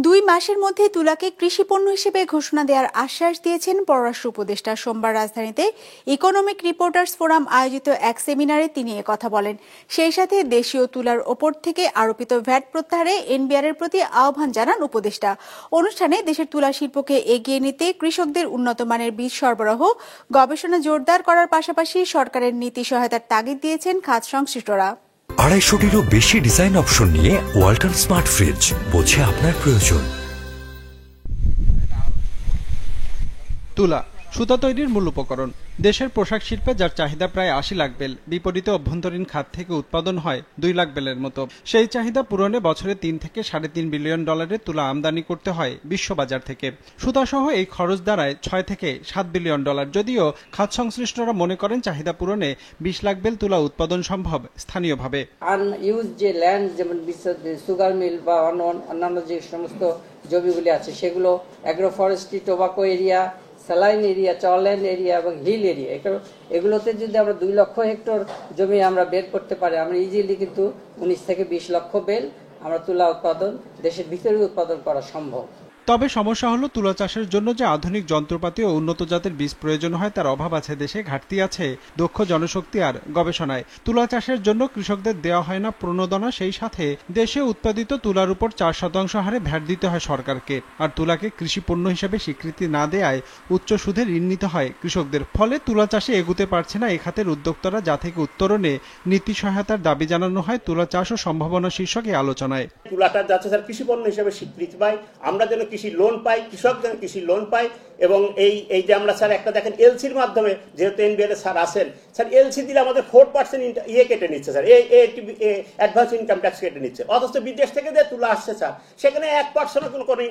2 মাসের মধ্যে তুলাকে কৃষি পণ্য হিসেবে ঘোষণা দেওয়ার আশ্বাস দিয়েছেন পররাষ্ট্র উপদেষ্টা। সোমবার রাজধানীতে ইকোনমিক রিপোর্টার্স ফোরাম আয়োজিত এক সেমিনারে তিনি কথা বলেন। সেই সাথে দেশীয় তুলার ওপর থেকে আরোপিত ভ্যাট প্রত্যাহারে এনবিআর এর প্রতি আহ্বান জানান উপদেষ্টা। অনুষ্ঠানে দেশের তুলা শিল্পকে এগিয়ে নিতে কৃষকদের উন্নত মানের বীজ সরবরাহ, গবেষণা জোরদার করার পাশাপাশি সরকারের নীতি সহায়তার তাগিদ দিয়েছেন খাত সংশ্লিষ্টরা। 250-টিরও বেশি ডিজাইন অপশন নিয়ে ওয়ালটন স্মার্ট ফ্রিজ, বোঝে আপনার প্রয়োজন। তুলা সুতা তৈরির মূল উপকরণ। দেশের পোশাক শিল্পে যার চাহিদা প্রায় 80 লাখ বেল, বিপরীতে অভ্যন্তরীণ খাত থেকে উৎপাদন হয় 2 লাখ বেলের মতো। সেই চাহিদা পূরণে বছরে 3 থেকে $3.5 বিলিয়ন তুলা আমদানি করতে হয় বিশ্ববাজার থেকে। সুতাসহ এই খরচ দাঁড়ায় $6 থেকে $7 বিলিয়ন। যদিও খাত সংশ্লিষ্টরা মনে করেন চাহিদা পূরণে 20 লাখ বেল তুলা উৎপাদন সম্ভব স্থানীয়ভাবে। আনইউজ যে ল্যান্ড, যেমন সুগার মিল বা অন্যান্য যে সমস্ত জমিগুলি আছে, সেগুলো agro forestry, tobacco area, saline area, চরল্যান্ড এরিয়া এবং হিল এরিয়া, এগুলোতে যদি আমরা 2 লক্ষ হেক্টর জমি আমরা বের করতে পারি, আমরা ইজিলি কিন্তু 19 থেকে 20 লক্ষ বেল আমরা তুলা উৎপাদন দেশের ভিতরে উৎপাদন করা সম্ভব। তবে সমস্যা হলো তুলা চাষের জন্য যে আধুনিক যন্ত্রপাতি ও উন্নত জাতের বীজ প্রয়োজন হয় তার অভাব আছে দেশে। ঘাটতি আছে দক্ষ জনশক্তি আর গবেষণায়। তুলা চাষের জন্য কৃষকদের দেওয়া হয় না প্রণোদনা, সেই সাথে দেশে উৎপাদিত তুলার উপর 4% হারে ভ্যাট দিতে হয় সরকারকে। আর তুলাকে কৃষি পণ্য হিসেবে স্বীকৃতি না দেয়ায় উচ্চ সুদে ঋণ নিতে হয় কৃষকদের। ফলে তুলা চাষে এগুতে পারছে না এ খাতের উদ্যোক্তারা, যা থেকে উত্তরণে নীতি সহায়তার দাবি জানানো হয় তুলা চাষ ও সম্ভাবনা শীর্ষক এই আলোচনায়। তুলাটা যাচ্ছে স্যার কৃষি পণ্য হিসেবে স্বীকৃতি পায়, আমরা যেন কৃষি লোন পাই, কৃষক যেন কৃষি লোন পায়। এবং এই যে আমরা স্যার একটা দেখেন এলসির মাধ্যমে, যেহেতু এনবিআর স্যার আছেন, স্যার এলসি দিলে আমাদের 4% কেটে নিচ্ছে স্যার, অ্যাডভান্স ইনকাম ট্যাক্স কেটে নিচ্ছে। অথচ বিদেশ থেকে যে তুলা আসছে স্যার, সেখানে 1% কোনো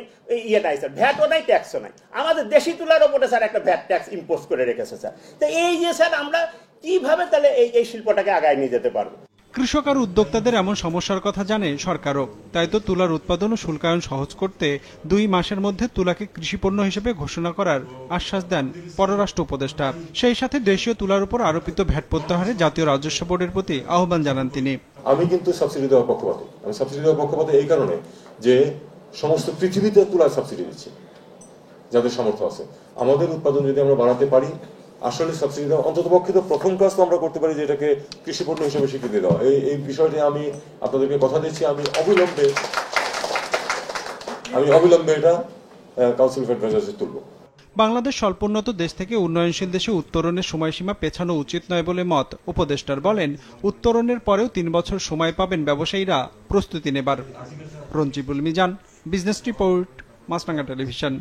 নাই স্যার, ভ্যাটও নাই, ট্যাক্সও নাই। আমাদের দেশি তুলার ওপরে স্যার একটা ভ্যাট ট্যাক্স ইম্পোজ করে রেখেছে স্যার। তো এই যে স্যার আমরা কিভাবে তাহলে এই শিল্পটাকে আগায় নিয়ে যেতে পারবো? কৃষক আর উদ্যোক্তাদের এমন সমস্যার কথা জানে সরকারও। তাই তো তুলার উৎপাদন ও শুল্কায়ন সহজ করতে 2 মাসের মধ্যে তুলাকে কৃষি পণ্য হিসেবে ঘোষণা করার আশ্বাস দেন পররাষ্ট্র উপদেষ্টা। সেই সাথে দেশীয় তুলার উপর আরোপিত ভ্যাট প্রত্যাহারে জাতীয় রাজস্ব বোর্ডের প্রতি আহ্বান জানান তিনি। আমি কিন্তু সাবসিডি দেওয়ার পক্ষপাতী। আমি সাবসিডি দেওয়ার পক্ষপাতী এই কারণে যে সমস্ত পৃথিবীতে তুলার সাবসিডি দিচ্ছে যাদের সামর্থ্য আছে। আমাদের উৎপাদন যদি আমরা বাড়াতে পারি, আসলে সাবসিডি দেওয়া অন্তত পক্ষে তো প্রথম কাজ তো আমরা করতে পারি যে এটাকে কৃষি পণ্য হিসেবে স্বীকৃতি দেওয়া। এই বিষয়টি আমি আপনাদেরকে কথা দিচ্ছি, আমি অবিলম্বে এটা কাউন্সিল অফ অ্যাডভাইজার্সে তুলব। বাংলাদেশ স্বল্পোন্নত দেশ থেকে উন্নয়নশীল দেশে উত্তরণের সময়সীমা পেছানো উচিত নয় বলে মত উপদেষ্টার। বলেন, উত্তরণের পরেও 3 বছর সময় পাবেন ব্যবসায়ীরা প্রস্তুতি নেবার। রঞ্জিবুল মিজান, বিজনেস রিপোর্ট, মাছরাঙা টেলিভিশন।